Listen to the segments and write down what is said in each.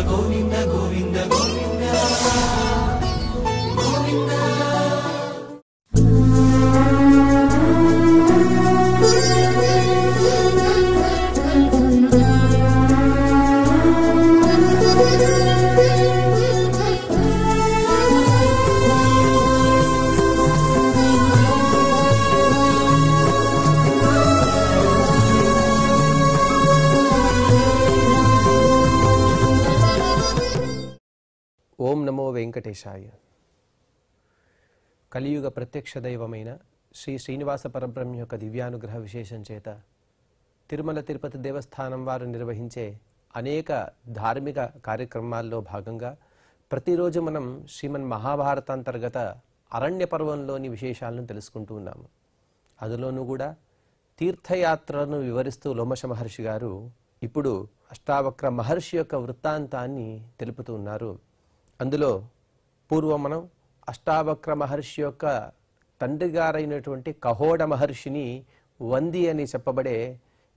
గోవింద గోవింద గోవింద గోవింద. ఓం నమో వెంకటేశాయ. కలియుగ ప్రత్యక్ష దైవమైన శ్రీ శ్రీనివాస పరబ్రహ్మ యొక్క దివ్యానుగ్రహ విశేషం చేత తిరుమల తిరుపతి దేవస్థానం వారు నిర్వహించే అనేక ధార్మిక కార్యక్రమాల్లో భాగంగా ప్రతిరోజు మనం శ్రీమన్ మహాభారతాంతర్గత అరణ్య పర్వంలోని విశేషాలను తెలుసుకుంటూ ఉన్నాము. అందులోనూ కూడా తీర్థయాత్రలను వివరిస్తూ లోమశ మహర్షి గారు ఇప్పుడు అష్టావక్ర మహర్షి యొక్క వృత్తాంతాన్ని తెలుపుతూ ఉన్నారు. అందులో పూర్వం మనం అష్టావక్ర మహర్షి యొక్క తండ్రి గారైనటువంటి కహోడ మహర్షిని వంది అని చెప్పబడే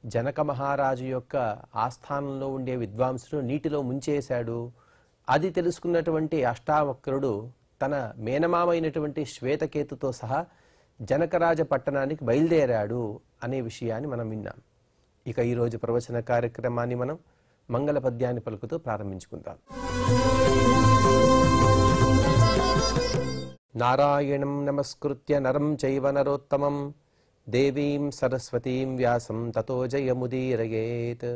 జనక మహారాజు యొక్క ఆస్థానంలో ఉండే విద్వాంసుడు నీటిలో ముంచేశాడు. అది తెలుసుకున్నటువంటి అష్టావక్రుడు తన మేనమామైనటువంటి శ్వేతకేతుతో సహా జనకరాజ పట్టణానికి బయలుదేరాడు అనే విషయాన్ని మనం విన్నాం. ఇక ఈరోజు ప్రవచన కార్యక్రమాన్ని మనం మంగళ పద్యాన్ని పలుకుతూ ప్రారంభించుకుందాం. నారాయణం నమస్కృత్య నరం చైవ నరోత్తమం దేవీం సరస్వతీం వ్యాసం తతో జయముదీరయేత్.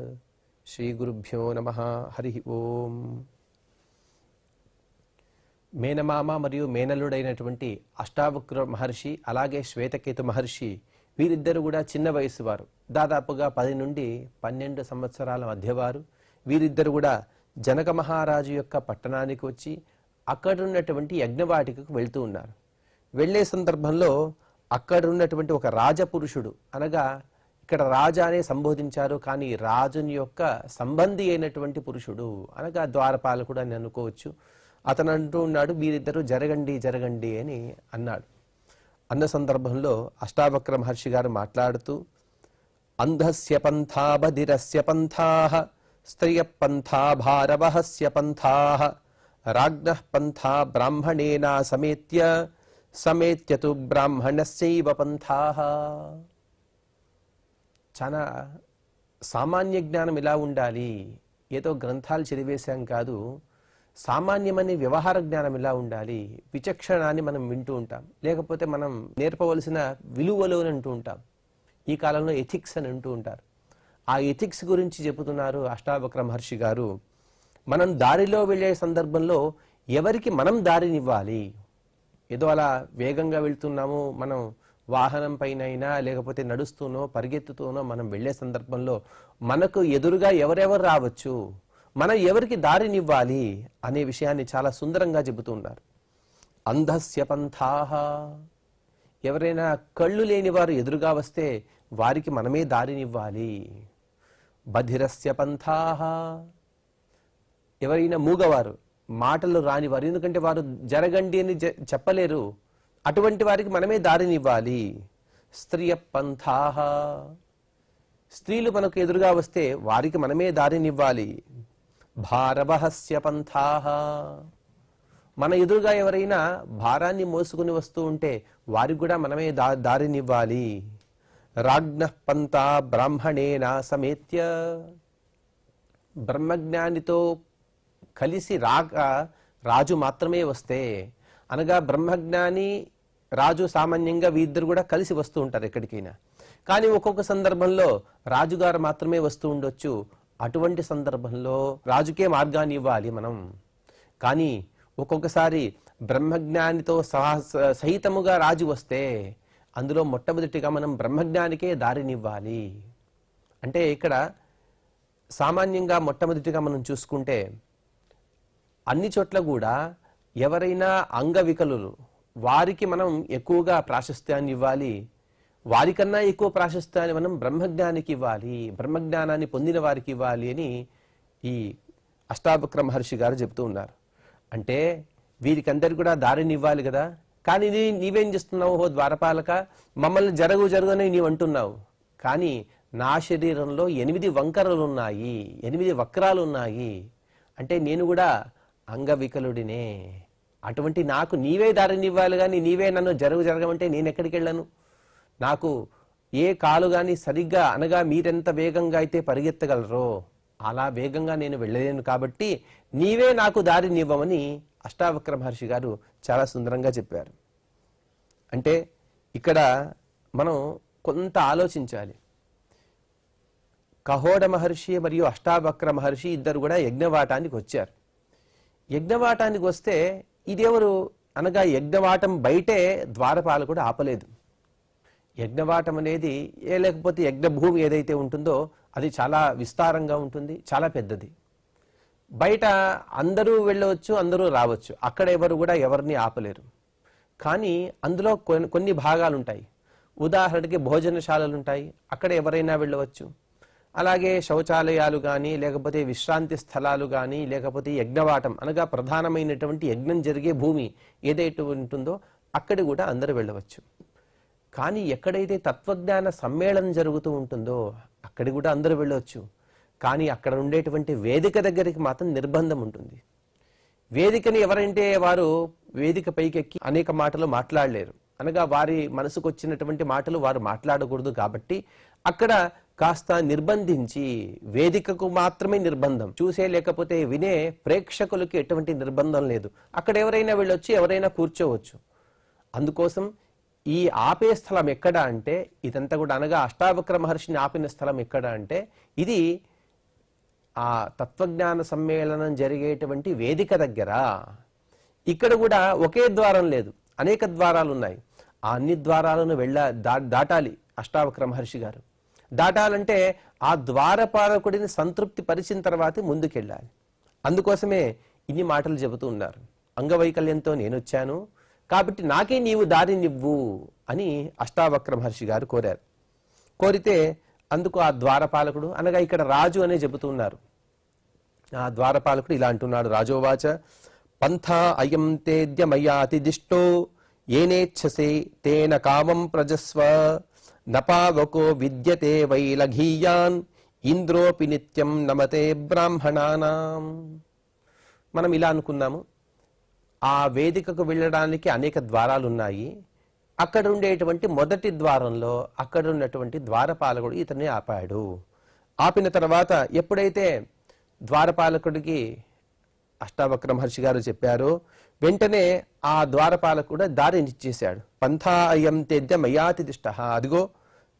శ్రీ గురుభ్యో నమః. హరి ఓం. మేనమామ మరియు మేనలుడైనటువంటి అష్టావక్ర మహర్షి అలాగే శ్వేతకేతు మహర్షి వీరిద్దరు కూడా చిన్న వయసు వారు, దాదాపుగా 10 నుండి 12 సంవత్సరాల మధ్యవారు. వీరిద్దరు కూడా జనక మహారాజు యొక్క పట్టణానికి వచ్చి అక్కడున్నటువంటి యజ్ఞవాటికకు వెళ్తూ ఉన్నారు. వెళ్లే సందర్భంలో అక్కడున్నటువంటి ఒక రాజపురుషుడు, అనగా ఇక్కడ రాజా అనే సంబోధించారు, కానీ రాజుని యొక్క సంబంధి అయినటువంటి పురుషుడు, అనగా ద్వారపాలకుడు అని అనుకోవచ్చు. అతను అంటూ ఉన్నాడు, వీరిద్దరూ జరగండి జరగండి అని అన్నాడు. అన్న సందర్భంలో అష్టావక్ర మహర్షి గారు మాట్లాడుతూ, అంధస్య పంథా బధిరస్య పంథాః స్త్రియ పంథా భారవహస్య పంథాః రాజ్ఞః పంథా బ్రాహ్మణేన సమేత్య సమేత్యతు బ్రాహ్మణస్యైవ పంథాః. చాలా సామాన్య జ్ఞానం ఇలా ఉండాలి, ఏదో గ్రంథాలు చదివేశాం కాదు, సామాన్యమనే వ్యవహార జ్ఞానం ఇలా ఉండాలి. విచక్షణాన్ని మనం వింటూ ఉంటాం, లేకపోతే మనం నేర్పవలసిన విలువలు అని అంటూ ఉంటాం. ఈ కాలంలో ఎథిక్స్ అని అంటూ ఉంటారు. ఆ ఎథిక్స్ గురించి చెబుతున్నారు అష్టావక్ర మహర్షి గారు. మనం దారిలో వెళ్ళే సందర్భంలో ఎవరికి మనం దారినివ్వాలి. ఏదో అలా వేగంగా వెళ్తున్నాము, మనం వాహనం పైన అయినా లేకపోతే నడుస్తూనో పరిగెత్తుతూనో మనం వెళ్ళే సందర్భంలో మనకు ఎదురుగా ఎవరెవరు రావచ్చు, మనం ఎవరికి దారినివ్వాలి అనే విషయాన్ని చాలా సుందరంగా చెబుతున్నారు. అంధస్య పంథాః, ఎవరైనా కళ్ళు లేని వారు ఎదురుగా వస్తే వారికి మనమే దారినివ్వాలి. బధిరస్య పంథాః, ఎవరైనా మూగవారు, మాటలు రానివారు, ఎందుకంటే వారు జరగండి అని చెప్పలేరు, అటువంటి వారికి మనమే దారినివ్వాలి. స్త్రియ పంథాః, స్త్రీలు మనకు ఎదురుగా వస్తే వారికి మనమే దారినివ్వాలి. భారవహస్య పంథాః, మన ఎదురుగా ఎవరైనా భారాన్ని మోసుకుని వస్తూ ఉంటే వారికి కూడా మనమే దారినివ్వాలి. రాజ్ఞః పంథా బ్రాహ్మణేన సమేత్య, బ్రహ్మజ్ఞానితో కలిసి రాజు మాత్రమే వస్తే, అనగా బ్రహ్మజ్ఞాని రాజు సామాన్యంగా వీరిద్దరు కూడా కలిసి వస్తూ ఉంటారు ఎక్కడికైనా. కానీ ఒక్కొక్క సందర్భంలో రాజుగారు మాత్రమే వస్తూ ఉండొచ్చు. అటువంటి సందర్భంలో రాజుకే మార్గాన్ని ఇవ్వాలి మనం. కానీ ఒక్కొక్కసారి బ్రహ్మజ్ఞానితో సహితముగా రాజు వస్తే అందులో మొట్టమొదటిగా మనం బ్రహ్మజ్ఞానికే దారినివ్వాలి. అంటే ఇక్కడ సామాన్యంగా మొట్టమొదటిగా మనం చూసుకుంటే అన్ని చోట్ల కూడా ఎవరైనా అంగవికలులు వారికి మనం ఎక్కువగా ప్రాశస్త్యాన్ని ఇవ్వాలి. వారికన్నా ఎక్కువ ప్రాశస్త్యాన్ని మనం బ్రహ్మజ్ఞానికి ఇవ్వాలి, బ్రహ్మజ్ఞానాన్ని పొందిన వారికి ఇవ్వాలి అని ఈ అష్టావక్ర మహర్షి గారు చెప్తూ ఉన్నారు. అంటే వీరికందరికి కూడా దారిని ఇవ్వాలి కదా, కానీ నీవేం చేస్తున్నావు ఓ ద్వారపాలక, మమ్మల్ని జరగు జరుగుని నీవు అంటున్నావు, కానీ నా శరీరంలో 8 వంకరలు ఉన్నాయి, 8 వక్రాలు ఉన్నాయి. అంటే నేను కూడా అంగవికలుడినే, అటువంటి నాకు నీవే దారినివ్వాలి కానీ నీవే నన్ను జరగమంటే నేను ఎక్కడికి వెళ్ళను? నాకు ఏ కాలు కానీ సరిగ్గా అనగా మీరెంత వేగంగా అయితే పరిగెత్తగలరో అలా వేగంగా నేను వెళ్ళలేను, కాబట్టి నీవే నాకు దారినివ్వమని అష్టావక్ర మహర్షి గారు చాలా సుందరంగా చెప్పారు. అంటే ఇక్కడ మనం కొంత ఆలోచించాలి. కహోడ మహర్షి మరియు అష్టావక్ర మహర్షి ఇద్దరు కూడా యజ్ఞవాటానికి వచ్చారు. యజ్ఞవాటానికి వస్తే ఇదెవరు అనగా యజ్ఞవాటం బయటే ద్వారపాలకుడు ఆపలేదు. యజ్ఞవాటం అనేది లేకపోతే యజ్ఞభూమి ఏదైతే ఉంటుందో అది చాలా విస్తారంగా ఉంటుంది, చాలా పెద్దది. బయట అందరూ వెళ్ళవచ్చు, అందరూ రావచ్చు, అక్కడ ఎవరు కూడా ఎవరిని ఆపలేరు. కానీ అందులో కొన్ని భాగాలు ఉంటాయి. ఉదాహరణకి భోజనశాలలు ఉంటాయి, అక్కడ ఎవరైనా వెళ్ళవచ్చు. అలాగే శౌచాలయాలు కానీ లేకపోతే విశ్రాంతి స్థలాలు కానీ లేకపోతే యజ్ఞవాటం అనగా ప్రధానమైనటువంటి యజ్ఞం జరిగే భూమి ఏదైతే ఉంటుందో అక్కడ కూడా అందరూ వెళ్ళవచ్చు. కానీ ఎక్కడైతే తత్వజ్ఞాన సమ్మేళనం జరుగుతూ ఉంటుందో అక్కడ కూడా అందరూ వెళ్ళవచ్చు. కానీ అక్కడ ఉండేటువంటి వేదిక దగ్గరికి మాత్రం నిర్బంధం ఉంటుంది. వేదికని ఎవరంటే వారు వేదిక పైకెక్కి అనేక మాటలు మాట్లాడలేరు, అనగా వారి మనసుకు వచ్చినటువంటి మాటలు వారు మాట్లాడకూడదు. కాబట్టి అక్కడ కాస్త నిర్బంధించి వేదికకు మాత్రమే నిర్బంధం, చూసే లేకపోతే వినే ప్రేక్షకులకి ఎటువంటి నిర్బంధం లేదు. అక్కడ ఎవరైనా వెళ్ళొచ్చు, ఎవరైనా కూర్చోవచ్చు. అందుకోసం ఈ ఆపే స్థలం ఎక్కడ అంటే ఇదంతా కూడా అనగా అష్టావక్ర మహర్షిని ఆపిన స్థలం ఎక్కడ అంటే ఇది ఆ తత్వజ్ఞాన సమ్మేళనం జరిగేటువంటి వేదిక దగ్గర. ఇక్కడ కూడా ఒకే ద్వారం లేదు, అనేక ద్వారాలు ఉన్నాయి. ఆ అన్ని ద్వారాలను దాటాలి అష్టావక్ర మహర్షి గారు. దాటాలంటే ఆ ద్వారపాలకుడిని సంతృప్తి పరిచిన తర్వాత ముందుకెళ్ళాలి. అందుకోసమే ఇన్ని మాటలు చెబుతూ ఉన్నారు. అంగవైకల్యంతో నేనొచ్చాను కాబట్టి నాకే నీవు దారినివ్వు అని అష్టావక్ర మహర్షి గారు కోరారు. కోరితే అందుకు ఆ ద్వారపాలకుడు అనగా ఇక్కడ రాజు అనే చెబుతున్నారు. ఆ ద్వారపాలకుడు ఇలా అంటున్నాడు, రాజోవాచ పంథా అయం తేద్య మయాతిదిష్టో ఏనేచ్ఛసే తేన కామం ప్రజస్వ నపావకో విద్యతే వైలఘీయాన్ ఇంద్రోపి నిత్యం నమతే బ్రాహ్మణానాం. మనం ఇలా అనుకున్నాము, ఆ వేదికకు వెళ్ళడానికి అనేక ద్వారాలు ఉన్నాయి. అక్కడ ఉండేటువంటి మొదటి ద్వారంలో అక్కడ ఉన్నటువంటి ద్వారపాలకుడు ఇతన్ని ఆపాడు. ఆపిన తర్వాత ఎప్పుడైతే ద్వారపాలకుడికి అష్టావక్ర మహర్షి గారు చెప్పారో వెంటనే ఆ ద్వారపాలకుడు దారినిచ్చేశాడు. పంథా అయం తేద్య మయాతిదిష్ట, అదిగో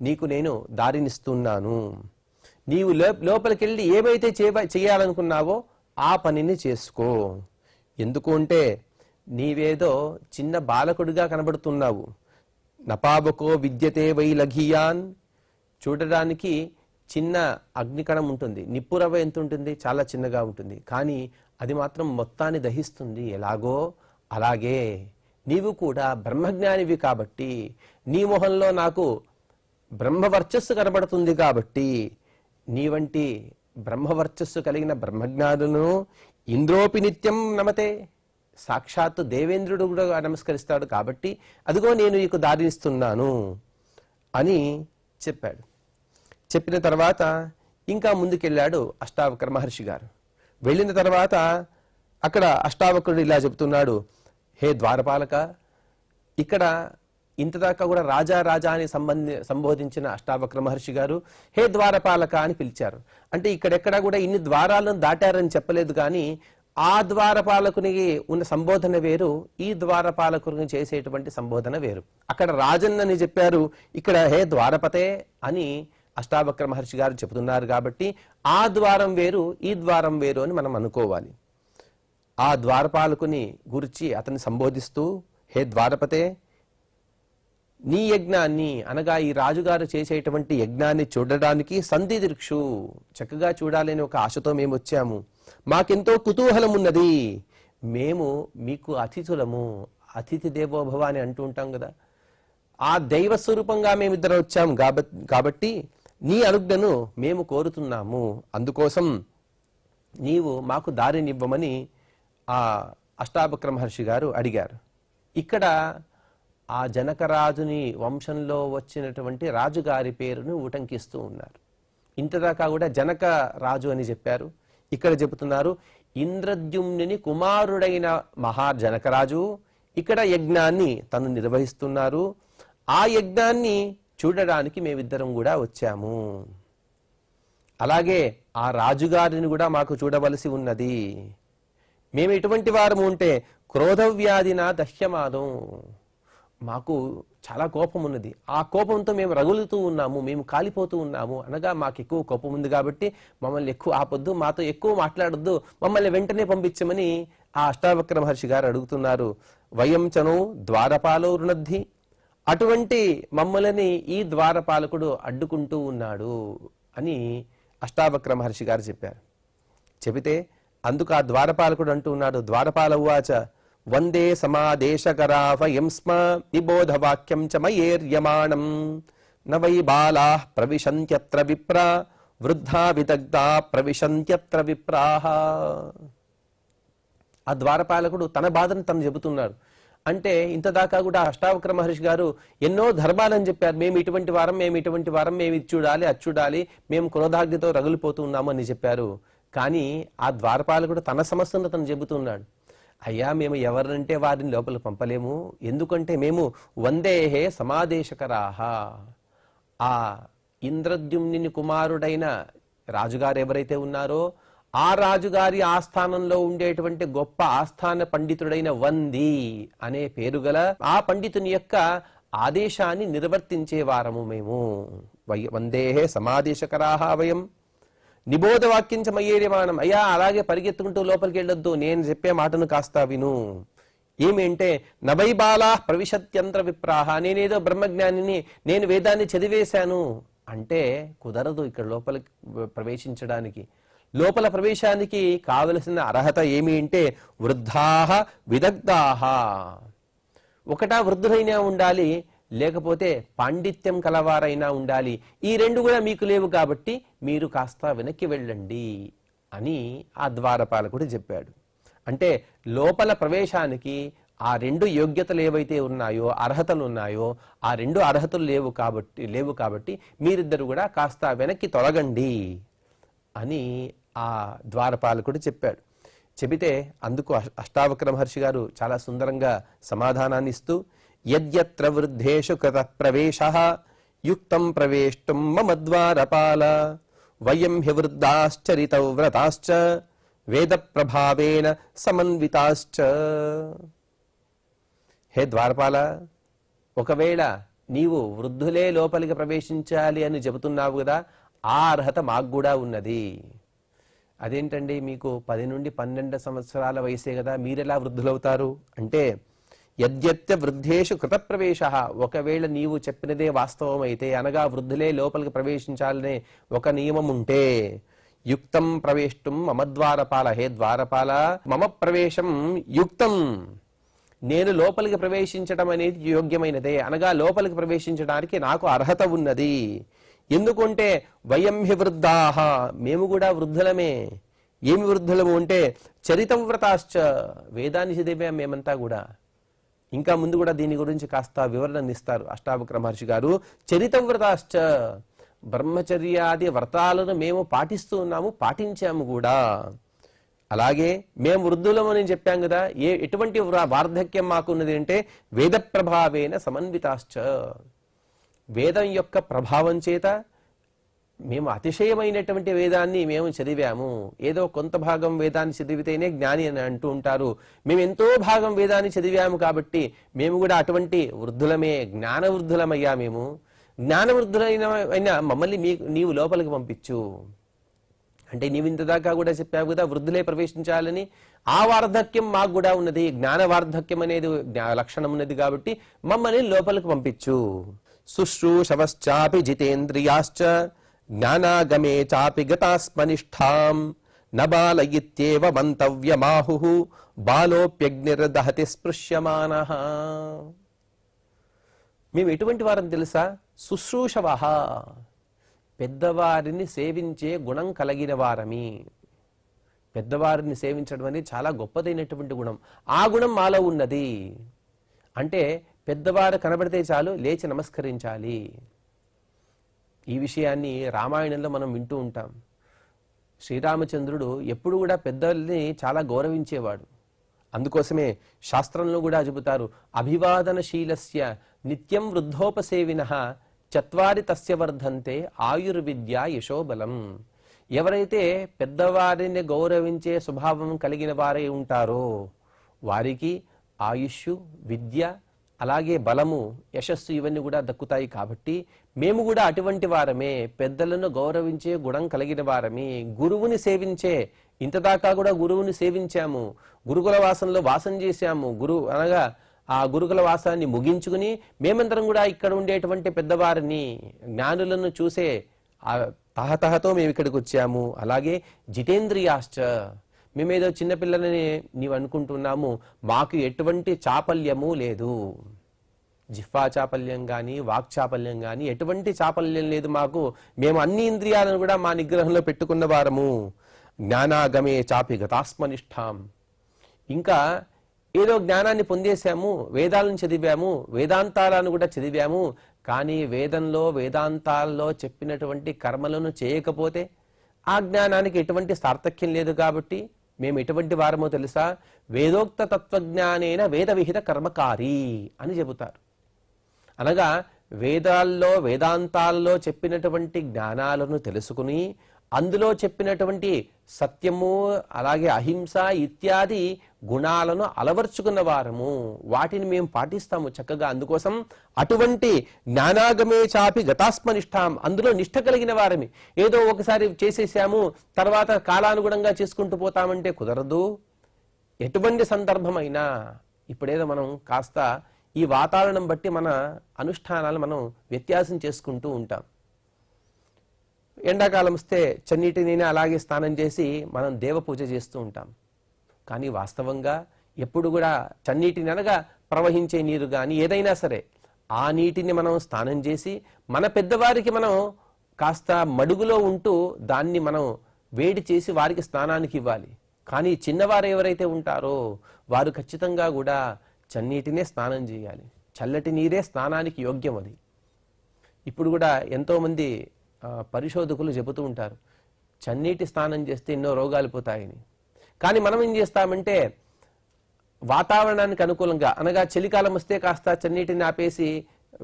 నీకు నేను దారినిస్తున్నాను, నీవు లోపలికెళ్ళి ఏమైతే చేయాలనుకున్నావో ఆ పనిని చేసుకో. ఎందుకు అంటే నీవేదో చిన్న బాలకుడిగా కనబడుతున్నావు. నపావకో విద్యతే వైలఘీయాన్, చూడడానికి చిన్న అగ్నికణం ఉంటుంది, నిప్పురవ్వ ఎంత ఉంటుంది, చాలా చిన్నగా ఉంటుంది, కానీ అది మాత్రం మొత్తాన్ని దహిస్తుంది. ఎలాగో అలాగే నీవు కూడా బ్రహ్మజ్ఞానివి కాబట్టి నీ మొహంలో నాకు బ్రహ్మవర్చస్సు కనబడుతుంది కాబట్టి నీ వంటి బ్రహ్మవర్చస్సు కలిగిన బ్రహ్మజ్ఞానులను ఇంద్రోపి నిత్యం నమతే, సాక్షాత్తు దేవేంద్రుడు కూడా నమస్కరిస్తాడు. కాబట్టి అదిగో నేను నీకు దారినిస్తున్నాను అని చెప్పాడు. చెప్పిన తర్వాత ఇంకా ముందుకెళ్ళాడు అష్టావక్ర మహర్షి గారు. వెళ్ళిన తర్వాత అక్కడ అష్టావక్రుడు ఇలా చెబుతున్నాడు, హే ద్వారపాలక, ఇక్కడ ఇంతదాకా కూడా రాజా రాజా అని సంబోధించిన అష్టావక్ర మహర్షి గారు హే ద్వారపాలక అని పిలిచారు. అంటే ఇక్కడెక్కడా కూడా ఇన్ని ద్వారాలను దాటారని చెప్పలేదు, కానీ ఆ ద్వారపాలకునికి ఉన్న సంబోధన వేరు, ఈ ద్వారపాలకుని చేసేటువంటి సంబోధన వేరు. అక్కడ రాజన్నని చెప్పారు, ఇక్కడ హే ద్వారపతే అని అష్టావక్ర మహర్షి గారు చెబుతున్నారు. కాబట్టి ఆ ద్వారం వేరు, ఈ ద్వారం వేరు అని మనం అనుకోవాలి. ఆ ద్వారపాలకుని గురించి అతన్ని సంబోధిస్తూ, హే ద్వారపతే, నీ యజ్ఞాన్ని అనగా ఈ రాజుగారు చేసేటువంటి యజ్ఞాన్ని చూడడానికి సంధిదిక్షు, చక్కగా చూడాలని ఒక ఆశతో మేము వచ్చాము. మాకెంతో కుతూహలం ఉన్నది. మేము మీకు అతిథులము, అతిథి దేవోభవ అని అంటూ ఉంటాం కదా, ఆ దైవ స్వరూపంగా మేమిద్దరం వచ్చాము కాబట్టి నీ అనుజ్ఞను మేము కోరుతున్నాము. అందుకోసం నీవు మాకు దారినివ్వమని ఆ అష్టావక్ర మహర్షి గారు అడిగారు. ఇక్కడ ఆ జనకరాజుని వంశంలో వచ్చినటువంటి రాజుగారి పేరును ఉటంకిస్తూ ఉన్నారు. ఇంతదాకా కూడా జనక రాజు అని చెప్పారు, ఇక్కడ చెబుతున్నారు ఇంద్రద్యుమ్నుని కుమారుడైన మహాజనకరాజు ఇక్కడ యజ్ఞాన్ని తను నిర్వహిస్తున్నారు. ఆ యజ్ఞాన్ని చూడడానికి మేమిద్దరం కూడా వచ్చాము. అలాగే ఆ రాజుగారిని కూడా మాకు చూడవలసి ఉన్నది. మేము ఎటువంటి వారము ఉంటే క్రోధవ్యాధిన దహ్యమాదం, మాకు చాలా కోపం ఉన్నది. ఆ కోపంతో మేము రగులుతూ ఉన్నాము, మేము కాలిపోతూ ఉన్నాము. అనగా మాకు ఎక్కువ కోపం ఉంది కాబట్టి మమ్మల్ని ఎక్కువ ఆపొద్దు, మాతో ఎక్కువ మాట్లాడొద్దు, మమ్మల్ని వెంటనే పంపించమని ఆ అష్టావక్ర మహర్షి గారు అడుగుతున్నారు. వయం చను ద్వారపాలో రుణద్ధి, అటువంటి మమ్మల్ని ఈ ద్వారపాలకుడు అడ్డుకుంటూ ఉన్నాడు అని అష్టావక్ర మహర్షి గారు చెప్పారు. చెబితే అందుకు ఆ ద్వారపాలకుడు అంటూ ఉన్నాడు, ద్వారపాల ఉవాచ వందే సమాదేశకరా వయం స్మ నిబోధ వాక్యం చ మయేర్యమాణం న వై బాలా ప్రవిశంత్యత్ర విప్రా వృద్ధా విదగ్ధా ప్రవిశంత్యత్ర విప్రాహ. ఆ ద్వారపాలకుడు తన బాధను తను చెబుతున్నాడు. అంటే ఇంతదాకా కూడా అష్టావక్ర మహర్షి గారు ఎన్నో ధర్మాలని చెప్పారు. మేము ఇటువంటి వారం, మేము ఇటువంటి వారం, మేము ఇది చూడాలి, అది చూడాలి, మేము క్రోధాగ్నితో రగులిపోతూ ఉన్నాము అని చెప్పారు. కానీ ఆ ద్వారపాలకుడు తన సమస్యను తను చెబుతున్నాడు. అయ్యా, మేము ఎవరినంటే వారిని లోపల పంపలేము. ఎందుకంటే మేము వందేహే సమాదేశకరాహ, ఆ ఇంద్రద్యుమ్ని కుమారుడైన రాజుగారు ఎవరైతే ఉన్నారో ఆ రాజుగారి ఆస్థానంలో ఉండేటువంటి గొప్ప ఆస్థాన పండితుడైన వంది అనే పేరు గల ఆ పండితుని యొక్క ఆదేశాన్ని నిర్వర్తించే వారము మేము. వందేహే సమాదేశకరాహ వయం నిబోధ వాక్యంచ మయ్యేర్యమాణం. అయ్యా, అలాగే పరిగెత్తుకుంటూ లోపలికి వెళ్ళొద్దు, నేను చెప్పే మాటను కాస్త విను. ఏమి అంటే నవై బాలా ప్రవిశత్యంత్ర విప్రాహ, నేనేదో బ్రహ్మజ్ఞానిని, నేను వేదాన్ని చదివేశాను అంటే కుదరదు. ఇక్కడ లోపలికి ప్రవేశించడానికి, లోపల ప్రవేశానికి కావలసిన అర్హత ఏమి అంటే వృద్ధాహ విదగ్ధాహ. ఒకటా వృద్ధులైనా ఉండాలి, లేకపోతే పాండిత్యం కలవారైనా ఉండాలి. ఈ రెండు కూడా మీకు లేవు కాబట్టి మీరు కాస్త వెనక్కి వెళ్ళండి అని ఆ ద్వారపాలకుడు చెప్పాడు. అంటే లోపల ప్రవేశానికి ఆ రెండు యోగ్యతలు ఏవైతే ఉన్నాయో, అర్హతలు ఉన్నాయో, ఆ రెండు అర్హతలు లేవు కాబట్టి మీరిద్దరు కూడా కాస్త వెనక్కి తొలగండి అని ఆ ద్వారపాలకుడు చెప్పాడు. చెబితే అందుకు అష్టావక్ర మహర్షి గారు చాలా సుందరంగా సమాధానాన్ని ఇస్తూ యద్యత్ర వృద్ధేషు కృత ప్రవేశః యుక్తం ప్రవేష్టం మమ ద్వారపాల వయం హి వృద్ధాశ్చరిత వ్రతాశ్చ వేద ప్రభావేన సమన్వితాశ్చ. హే ద్వారపాల, ఒకవేళ నీవు వృద్ధులే లోపలికి ప్రవేశించాలి అని చెబుతున్నావు కదా, ఆ అర్హత మాకు కూడా ఉన్నది. అదేంటండి, మీకు 10 నుండి 12 సంవత్సరాల వయసే కదా, మీరెలా వృద్ధులవుతారు అంటే యద్యత్య వృద్ధేషు కృత ప్రవేశ, ఒకవేళ నీవు చెప్పినదే వాస్తవమైతే, అనగా వృద్ధులే లోపలికి ప్రవేశించాలనే ఒక నియమం ఉంటే యుక్తం ప్రవేష్టం మమ ద్వారపాల, హే ద్వారపాల, మమ ప్రవేశం యుక్తం, నేను లోపలికి ప్రవేశించడం అనేది యోగ్యమైనదే, అనగా లోపలికి ప్రవేశించడానికి నాకు అర్హత ఉన్నది. ఎందుకంటే వయం హి వృద్ధాహ, మేము కూడా వృద్ధులమే. ఏమి వృద్ధులము అంటే చరితవ్రతాశ్చ, వేదాన్ని చదివాం మేమంతా కూడా. ఇంకా ముందు కూడా దీని గురించి కాస్త వివరణ ఇస్తారు అష్టావక్ర మహర్షి గారు. చరితవ్రతాశ్చ, బ్రహ్మచర్యాది వ్రతాలను మేము పాటిస్తూ ఉన్నాము, పాటించాము కూడా. అలాగే మేము వృద్ధులమని చెప్పాం కదా, ఎటువంటి వార్ధక్యం మాకున్నది అంటే వేద ప్రభావేన సమన్వితాశ్చ, వేదం యొక్క ప్రభావం చేత మేము అతిశయమైనటువంటి వేదాన్ని మేము చదివాము. ఏదో కొంత భాగం వేదాన్ని చదివితేనే జ్ఞాని అని అంటూ ఉంటారు. మేము ఎంతో భాగం వేదాన్ని చదివాము కాబట్టి మేము కూడా అటువంటి వృద్ధులమే, జ్ఞాన వృద్ధులమయ్యా. మేము జ్ఞాన వృద్ధులైన మమ్మల్ని నీవు లోపలికి పంపించు అంటే, నీవు ఇంతదాకా కూడా చెప్పావు కదా వృద్ధులే ప్రవేశించాలని, ఆ వార్ధక్యం మాకు కూడా ఉన్నది, జ్ఞాన వార్ధక్యం అనేది లక్షణం ఉన్నది కాబట్టి మమ్మల్ని లోపలికి పంపించు. శుశ్రూషవశ్చాపి జితేంద్రియాశ్చ జ్ఞానాగమే చాపి గతాస్మనిష్టాం న బాలయిత్యేవ మంతవ్యమాహుః బాలోప్యగ్నిర్దహతి స్పృశ్యమానః. మేము ఎటువంటి వారని తెలుసా? శుశ్రూషవః, పెద్దవారిని సేవించే గుణం కలిగిన వారమి. పెద్దవారిని సేవించడం అనేది చాలా గొప్పదైనటువంటి గుణం. ఆ గుణం మాలో ఉన్నది. అంటే పెద్దవారు కనబడితే చాలు లేచి నమస్కరించాలి. ఈ విషయాన్ని రామాయణంలో మనం వింటూ ఉంటాం. శ్రీరామచంద్రుడు ఎప్పుడు కూడా పెద్దల్ని చాలా గౌరవించేవాడు. అందుకోసమే శాస్త్రంలో కూడా చెబుతారు, అభివాదనశీలస్య నిత్యం వృద్ధోపసేవినః చత్వారి తస్య వర్ధంతే ఆయుర్విద్య యశోబలం. ఎవరైతే పెద్దవారిని గౌరవించే స్వభావం కలిగిన వారై ఉంటారో వారికి ఆయుష్, విద్య, అలాగే బలము, యశస్సు ఇవన్నీ కూడా దక్కుతాయి. కాబట్టి మేము కూడా అటువంటి వారమే, పెద్దలను గౌరవించే గుణం కలిగిన వారమే, గురువుని సేవించే, ఇంతదాకా కూడా గురువుని సేవించాము, గురుకుల వాసంలో వాసం చేశాము, అనగా ఆ గురుకుల వాసాన్ని ముగించుకుని మేమందరం కూడా ఇక్కడ ఉండేటువంటి పెద్దవారిని, జ్ఞానులను చూసే తహతహతో మేము ఇక్కడికి వచ్చాము. అలాగే జితేంద్రియాశ్చ, మేమేదో చిన్నపిల్లలని నీవు అనుకుంటున్నాము, మాకు ఎటువంటి చాపల్యము లేదు, జిహ్వా చాపల్యం కానీ వాక్చాపల్యం కానీ ఎటువంటి చాపల్యం లేదు మాకు, మేము అన్ని ఇంద్రియాలను కూడా మా నిగ్రహంలో పెట్టుకున్న వారము. జ్ఞానాగమే చాపి గతాస్మనిష్టాం, ఇంకా ఏదో జ్ఞానాన్ని పొందేశాము, వేదాలను చదివాము, వేదాంతాలను కూడా చదివాము, కానీ వేదంలో వేదాంతాల్లో చెప్పినటువంటి కర్మలను చేయకపోతే ఆ జ్ఞానానికి ఎటువంటి సార్థక్యం లేదు. కాబట్టి మేము ఎటువంటి వారమో తెలుసా, వేదోక్త తత్వజ్ఞానేన వేద విహిత కర్మకారి అని చెబుతారు. అనగా వేదాల్లో వేదాంతాల్లో చెప్పినటువంటి జ్ఞానాలను తెలుసుకుని అందులో చెప్పినటువంటి సత్యము, అలాగే అహింస ఇత్యాది గుణాలను అలవర్చుకున్న వారము, వాటిని మేము పాటిస్తాము చక్కగా. అందుకోసం అటువంటి జ్ఞానాగమే చాపి గతాస్మనిష్టాం, అందులో నిష్ఠ కలిగిన వారమి. ఏదో ఒకసారి చేసేసాము తర్వాత కాలానుగుణంగా చేసుకుంటూ పోతామంటే కుదరదు. ఎటువంటి సందర్భమైనా, ఇప్పుడేదో మనం కాస్త ఈ వాతావరణం బట్టి మన అనుష్ఠానాలు మనం వ్యత్యాసం చేసుకుంటూ ఉంటాం. ఎండాకాలం వస్తే చన్నీటిని అలాగే స్నానం చేసి మనం దేవ పూజ చేస్తూ ఉంటాం. కానీ వాస్తవంగా ఎప్పుడు కూడా చన్నీటిని అనగా ప్రవహించే నీరు కానీ ఏదైనా సరే ఆ నీటిని మనం స్నానం చేసి మన పెద్దవారికి మనం కాస్త మడుగులో ఉంటూ దాన్ని మనం వేడి చేసి వారికి స్నానానికి ఇవ్వాలి. కానీ చిన్నవారు ఎవరైతే ఉంటారో వారు ఖచ్చితంగా కూడా చన్నీటినే స్నానం చేయాలి. చల్లటి నీరే స్నానానికి యోగ్యం. అది ఇప్పుడు కూడా ఎంతోమంది పరిశోధకులు చెబుతూ ఉంటారు, చన్నీటి స్నానం చేస్తే ఎన్నో రోగాలు పోతాయని. కానీ మనం ఏం చేస్తామంటే వాతావరణానికి అనుకూలంగా, అనగా చలికాలం వస్తే కాస్త చన్నీటిని ఆపేసి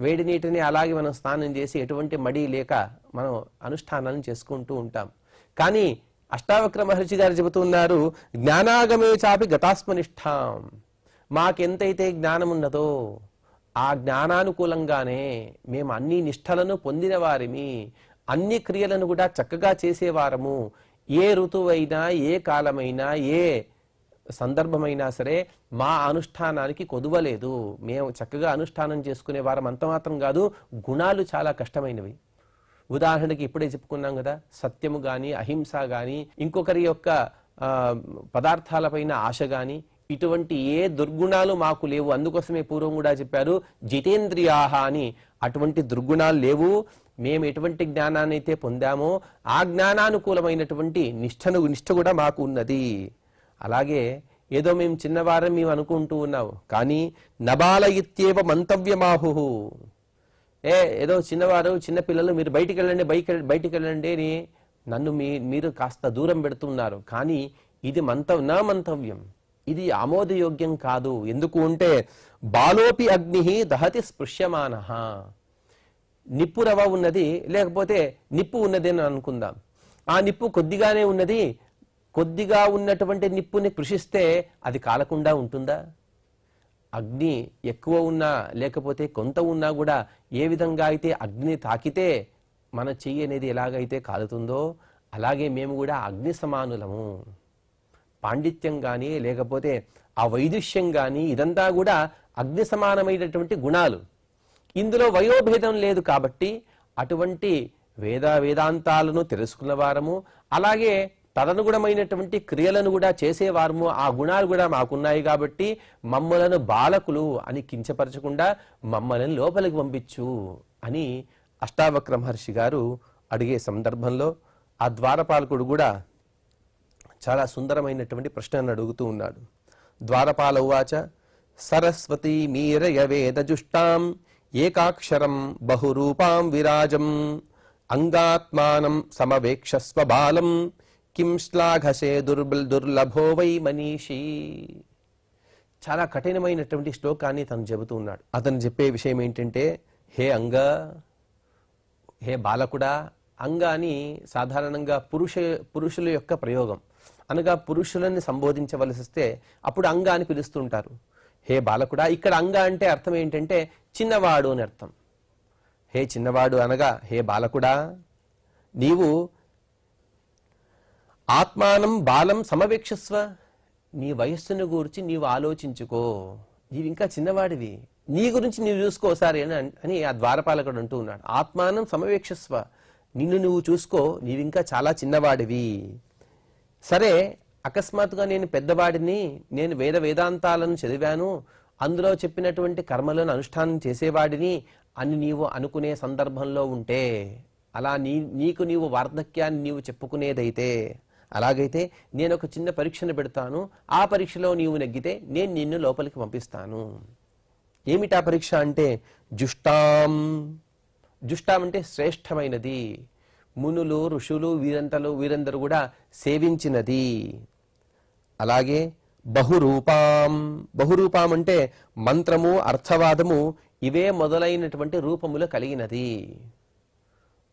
వేడి నీటిని అలాగే మనం స్నానం చేసి ఎటువంటి మడి లేక మనం అనుష్ఠానాలను చేసుకుంటూ ఉంటాం. కానీ అష్టావక్ర మహర్షి గారు చెబుతున్నారు, జ్ఞానాగమే చాపి గతాస్మనిష్టాం, మాకెంతైతే జ్ఞానం ఉన్నదో ఆ జ్ఞానానుకూలంగానే మేము అన్ని నిష్ఠలను పొందిన వారిమి, అన్ని క్రియలను కూడా చక్కగా చేసేవారము. ఏ ఋతువైనా, ఏ కాలమైనా, ఏ సందర్భమైనా సరే మా అనుష్ఠానానికి కొదువలేదు. మేము చక్కగా అనుష్ఠానం చేసుకునే వారం. అంత మాత్రం కాదు, గుణాలు చాలా కష్టమైనవి. ఉదాహరణకి ఇప్పుడే చెప్పుకున్నాం కదా, సత్యము గాని, అహింస గాని, ఇంకొకరి యొక్క పదార్థాలపైన ఆశ గాని, ఇటువంటి ఏ దుర్గుణాలు మాకు లేవు. అందుకోసమే పూర్వం కూడా చెప్పారు జితేంద్రియాహ అని. అటువంటి దుర్గుణాలు లేవు. మేము ఎటువంటి జ్ఞానాన్ని అయితే పొందామో ఆ జ్ఞానానుకూలమైనటువంటి నిష్ఠ కూడా మాకు ఉన్నది. అలాగే ఏదో మేము చిన్నవారం మేము అనుకుంటూ ఉన్నావు, కానీ నబాల ఇత్యేవ మంతవ్యమాహు, ఏదో చిన్నవారు చిన్నపిల్లలు మీరు బయటికి వెళ్ళండి అని నన్ను మీరు కాస్త దూరం పెడుతున్నారు. కానీ ఇది నా మంతవ్యం, ఇది ఆమోదయోగ్యం కాదు. ఎందుకు అంటే బాలోపి అగ్ని దహతి స్పృశ్యమానః, నిప్పు రవ ఉన్నది, లేకపోతే నిప్పు ఉన్నది అని అనుకుందాం. ఆ నిప్పు కొద్దిగానే ఉన్నది, కొద్దిగా ఉన్నటువంటి నిప్పుని కృషిస్తే అది కాలకుండా ఉంటుందా? అగ్ని ఎక్కువ ఉన్నా లేకపోతే కొంత ఉన్నా కూడా ఏ విధంగా అయితే అగ్ని తాకితే మన చెయ్యి అనేది ఎలాగైతే కాలుతుందో అలాగే మేము కూడా అగ్ని సమానులము. పాండిత్యం కానీ లేకపోతే ఆ వైదుష్యం కానీ ఇదంతా కూడా అగ్ని సమానమైనటువంటి గుణాలు. ఇందులో వయోభేదం లేదు. కాబట్టి అటువంటి వేదాంతాలను తెలుసుకున్న వారము, అలాగే తదనుగుణమైనటువంటి క్రియలను కూడా చేసేవారము. ఆ గుణాలు కూడా మాకున్నాయి కాబట్టి మమ్మలను బాలకులు అని కించపరచకుండా మమ్మల్ని లోపలికి పంపించు అని అష్టావక్ర మహర్షి గారు అడిగే సందర్భంలో ఆ ద్వారపాలకుడు కూడా చాలా సుందరమైనటువంటి ప్రశ్నను అడుగుతూ ఉన్నాడు. ద్వారపాల ఉవాచ సరస్వతీ మీరయ వేదజుష్టాం ఏకాక్షరం బహురూపాం విరాజం అంగాత్మానం సమవేక్షస్వ బాలం కిం శ్లాఘసే దుర్లభో వై మనీషి. చాలా కఠినమైనటువంటి శ్లోకాన్ని తను చెబుతూ ఉన్నాడు. అతను చెప్పే విషయం ఏంటంటే, హే అంగ, హే బాలకుడా. అంగ అని సాధారణంగా పురుషుల యొక్క ప్రయోగం. అనగా పురుషులని సంబోధించవలసి వస్తే అప్పుడు అంగ అని పిలుస్తుంటారు. హే బాలకుడా. ఇక్కడ అంగ అంటే అర్థం ఏంటంటే చిన్నవాడు అని అర్థం. హే చిన్నవాడు అనగా హే బాలకుడా, నీవు ఆత్మానం బాలం సమవేక్షస్వ. నీ వయస్సును గురించి నీవు ఆలోచించుకో. నీవు ఇంకా చిన్నవాడివి, నీ గురించి నీవు చూసుకోసారి అని ఆ ద్వారపాలకుడు అంటూ ఉన్నాడు. ఆత్మానం సమవేక్షస్వ, నిన్ను నువ్వు చూసుకో, నీవింకా చాలా చిన్నవాడివి. సరే, అకస్మాత్తుగా నేను పెద్దవాడిని, నేను వేదాంతాలను చదివాను, అందులో చెప్పినటువంటి కర్మలను అనుష్ఠానం చేసేవాడిని అని నీవు అనుకునే సందర్భంలో ఉంటే, అలా నీకు నీవు వార్ధక్యాన్ని నీవు చెప్పుకునేదైతే, అలాగైతే నేను ఒక చిన్న పరీక్షను పెడతాను, ఆ పరీక్షలో నీవు నెగ్గితే నేను నిన్ను లోపలికి పంపిస్తాను. ఏమిటా పరీక్ష అంటే జుష్టాం. జుష్టాం అంటే శ్రేష్టమైనది, మునులు ఋషులు వీరందరూ కూడా సేవించినది. అలాగే బహురూపాం. బహురూపాం అంటే మంత్రము, అర్థవాదము ఇవే మొదలైనటువంటి రూపములు కలిగినది.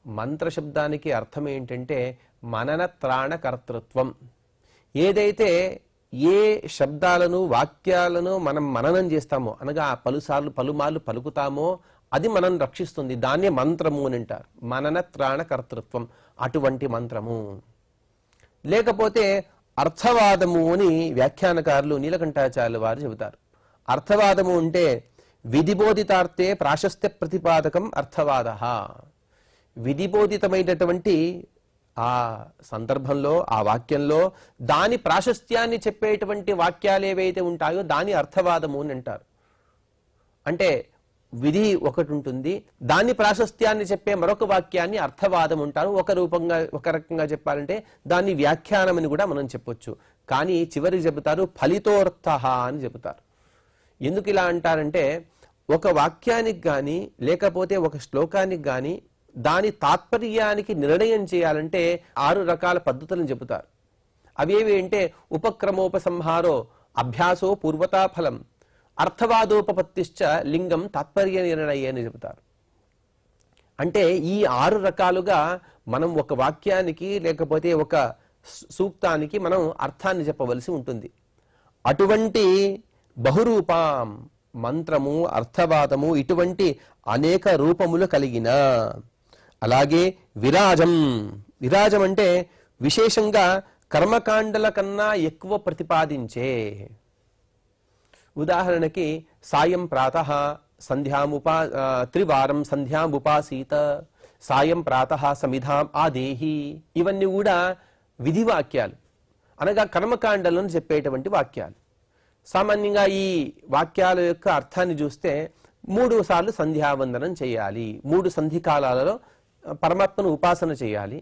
మంత్ర శబ్దానికి అర్థం ఏంటంటే మనన త్రాణ కర్తృత్వం. ఏదైతే ఏ శబ్దాలను వాక్యాలను మనం మననం చేస్తామో, అనగా పలుమార్లు పలుకుతామో అది మనం రక్షిస్తుంది. దాన్నే మంత్రము అని అంటారు. మనన త్రాణ కర్తృత్వం, అటువంటి మంత్రము. లేకపోతే అర్థవాదము అని వ్యాఖ్యానకారులు నీలకంఠాచార్యుల వారు చెబుతారు. అర్థవాదము అంటే విధిబోధితార్థే ప్రాశస్త్య ప్రతిపాదకం అర్థవాద. విధిబోధితమైనటువంటి ఆ సందర్భంలో, ఆ వాక్యంలో దాని ప్రాశస్త్యాన్ని చెప్పేటువంటి వాక్యాలు ఏవైతే ఉంటాయో దాని అర్థవాదము అని అంటారు. అంటే విధి ఒకటి ఉంటుంది, దాని ప్రాశస్త్యాన్ని చెప్పే మరొక వాక్యాన్ని అర్థవాదం ఉంటారు. ఒక రకంగా చెప్పాలంటే దాన్ని వ్యాఖ్యానం అని కూడా మనం చెప్పొచ్చు. కానీ చివరికి చెబుతారు ఫలితోర్థ అని చెబుతారు. ఎందుకు ఇలా అంటారంటే, ఒక వాక్యానికి గాని లేకపోతే ఒక శ్లోకానికి గాని దాని తాత్పర్యానికి నిర్ణయం చేయాలంటే 6 రకాల పద్ధతులను చెబుతారు. అవేవి అంటే ఉపక్రమోపసంహారో అభ్యాసో పూర్వతాఫలం, అర్థవాదోపపత్తిశ్చ లింగం తాత్పర్య నిర్ణయ అని చెబుతారు. అంటే ఈ 6 రకాలుగా మనం ఒక వాక్యానికి లేకపోతే ఒక సూక్తానికి మనం అర్థాన్ని చెప్పవలసి ఉంటుంది. అటువంటి బహురూపం, మంత్రము, అర్థవాదము ఇటువంటి అనేక రూపములు కలిగిన. అలాగే విరాజం. విరాజం అంటే విశేషంగా కర్మకాండల కన్నా ఎక్కువ ప్రతిపాదించే. ఉదాహరణకి సాయం ప్రాతః త్రివారం సంధ్యాముపాసీత, సాయం ప్రాతః సమిధాం ఆదేహి, ఇవన్నీ కూడా విధి వాక్యాలు, అనగా కర్మకాండలను చెప్పేటువంటి వాక్యాలు. సామాన్యంగా ఈ వాక్యాల యొక్క అర్థాన్ని చూస్తే 3 సార్లు సంధ్యావందనం చేయాలి, 3 సంధికాలాలలో పరమాత్మను ఉపాసన చేయాలి.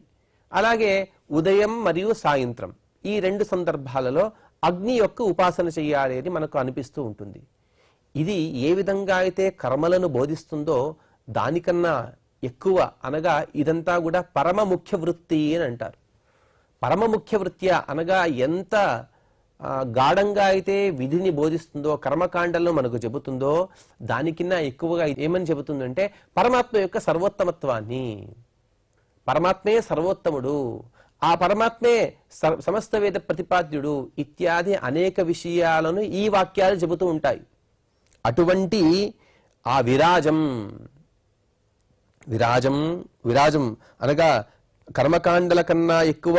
అలాగే ఉదయం మరియు సాయంత్రం ఈ 2 సందర్భాలలో అగ్ని యొక్క ఉపాసన చేయాలి అని మనకు అనిపిస్తూ ఉంటుంది. ఇది ఏ విధంగా అయితే కర్మలను బోధిస్తుందో దానికన్నా ఎక్కువ, అనగా ఇదంతా కూడా పరమ ముఖ్య వృత్తి అని అంటారు. పరమ ముఖ్య వృత్య అనగా ఎంత గాఢంగా అయితే విధిని బోధిస్తుందో, కర్మకాండల్లో మనకు చెబుతుందో దానికన్నా ఎక్కువగా ఏమని చెబుతుందంటే పరమాత్మ యొక్క సర్వోత్తమత్వాన్ని. పరమాత్మే సర్వోత్తముడు, ఆ పరమాత్మే సమస్త వేద ప్రతిపాద్యుడు ఇత్యాది అనేక విషయాలను ఈ వాక్యాలు చెబుతూ ఉంటాయి. అటువంటి ఆ విరాజం విరాజం అనగా కర్మకాండల కన్నా ఎక్కువ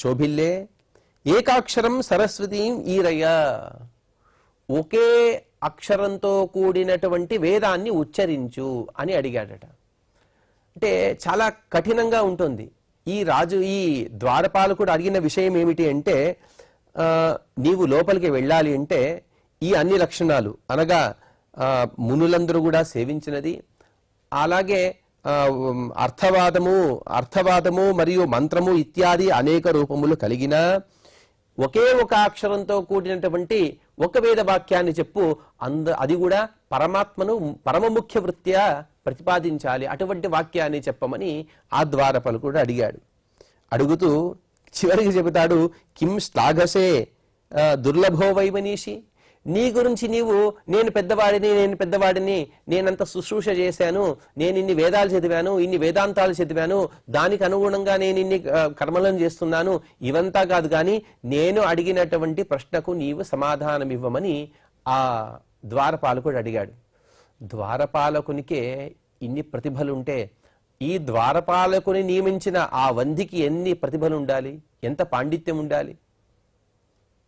శోభిల్లే. ఏకాక్షరం సరస్వతీం ఈరయ్య, ఒకే అక్షరంతో కూడినటువంటి వేదాన్ని ఉచ్చరించు అని అడిగాడట. అంటే చాలా కఠినంగా ఉంటుంది. ఈ ద్వారపాలకుడు అడిగిన విషయం ఏమిటి అంటే, నీవు లోపలికి వెళ్ళాలి అంటే ఈ అన్ని లక్షణాలు, అనగా మునులందరూ కూడా సేవించినది, అలాగే అర్థవాదము మరియు మంత్రము ఇత్యాది అనేక రూపములు కలిగిన ఒకే ఒక అక్షరంతో కూడినటువంటి ఒక వేద వాక్యాన్ని చెప్పు, అది కూడా పరమాత్మను పరమ ముఖ్య వృత్యా ప్రతిపాదించాలి, అటువంటి వాక్యాన్ని చెప్పమని ఆ ద్వారపాలకుడు అడిగాడు. అడుగుతూ చివరికి చెబుతాడు, కిం శ్లాఘసే దుర్లభో వై మనీషి, నీ గురించి నీవు నేను పెద్దవాడిని, నేనంత శుశ్రూష చేశాను, నేను ఇన్ని వేదాలు చదివాను, ఇన్ని వేదాంతాలు చదివాను, దానికి అనుగుణంగా నేను ఇన్ని కర్మలను చేస్తున్నాను, ఇవంతా కాదు, కానీ నేను అడిగినటువంటి ప్రశ్నకు నీవు సమాధానం ఇవ్వమని ఆ ద్వారపాలకుడు అడిగాడు. ద్వారపాలకునికే ఇన్ని ప్రతిభలుంటే ఈ ద్వారపాలకుని నియమించిన ఆ వంధికి ఎన్ని ప్రతిభలు ఉండాలి, ఎంత పాండిత్యం ఉండాలి.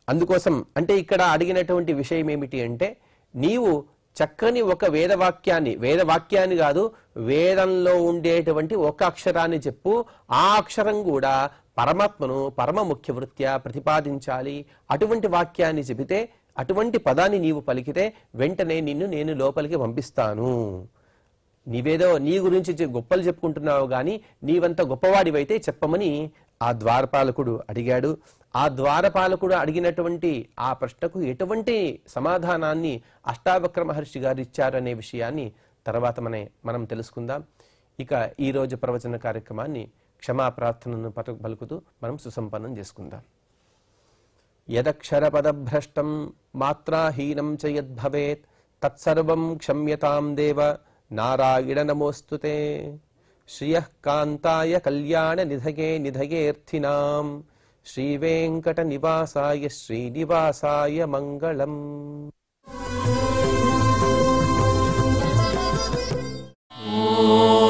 అందుకోసం అంటే ఇక్కడ అడిగినటువంటి విషయం ఏమిటి అంటే, నీవు చక్కని ఒక వేదవాక్యాన్ని కాదు, వేదంలో ఉండేటువంటి ఒక అక్షరాన్ని చెప్పు, ఆ అక్షరం కూడా పరమాత్మను పరమ ముఖ్య వృత్యా ప్రతిపాదించాలి. అటువంటి వాక్యాన్ని చెబితే, అటువంటి పదాన్ని నీవు పలికితే వెంటనే నేను లోపలికి పంపిస్తాను. నీవేదో నీ గురించి గొప్పలు చెప్పుకుంటున్నావు గాని నీవంత గొప్పవాడివైతే చెప్పమని ఆ ద్వారపాలకుడు అడిగాడు. ఆ ద్వారపాలకుడు అడిగినటువంటి ఆ ప్రశ్నకు ఎటువంటి సమాధానాన్ని అష్టావక్ర మహర్షి గారు ఇచ్చారనే విషయాన్ని తర్వాత మనం తెలుసుకుందాం. ఇక ఈ రోజు ప్రవచన కార్యక్రమాన్ని క్షమా ప్రార్థనను పలుకుతూ మనం సుసంపన్నం చేసుకుందాం. యదక్షర పదభ్రష్టం మాత్రాహీనం చ యద్భవేత్ తత్సర్వం క్షమ్యతాం దేవ నారాయణ నమోస్తుతే. శ్రియః కాంతాయ కళ్యాణ నిధయేర్థినాం శ్రీవేంకట నివాసాయ శ్రీనివాసాయ మంగళం. ఓం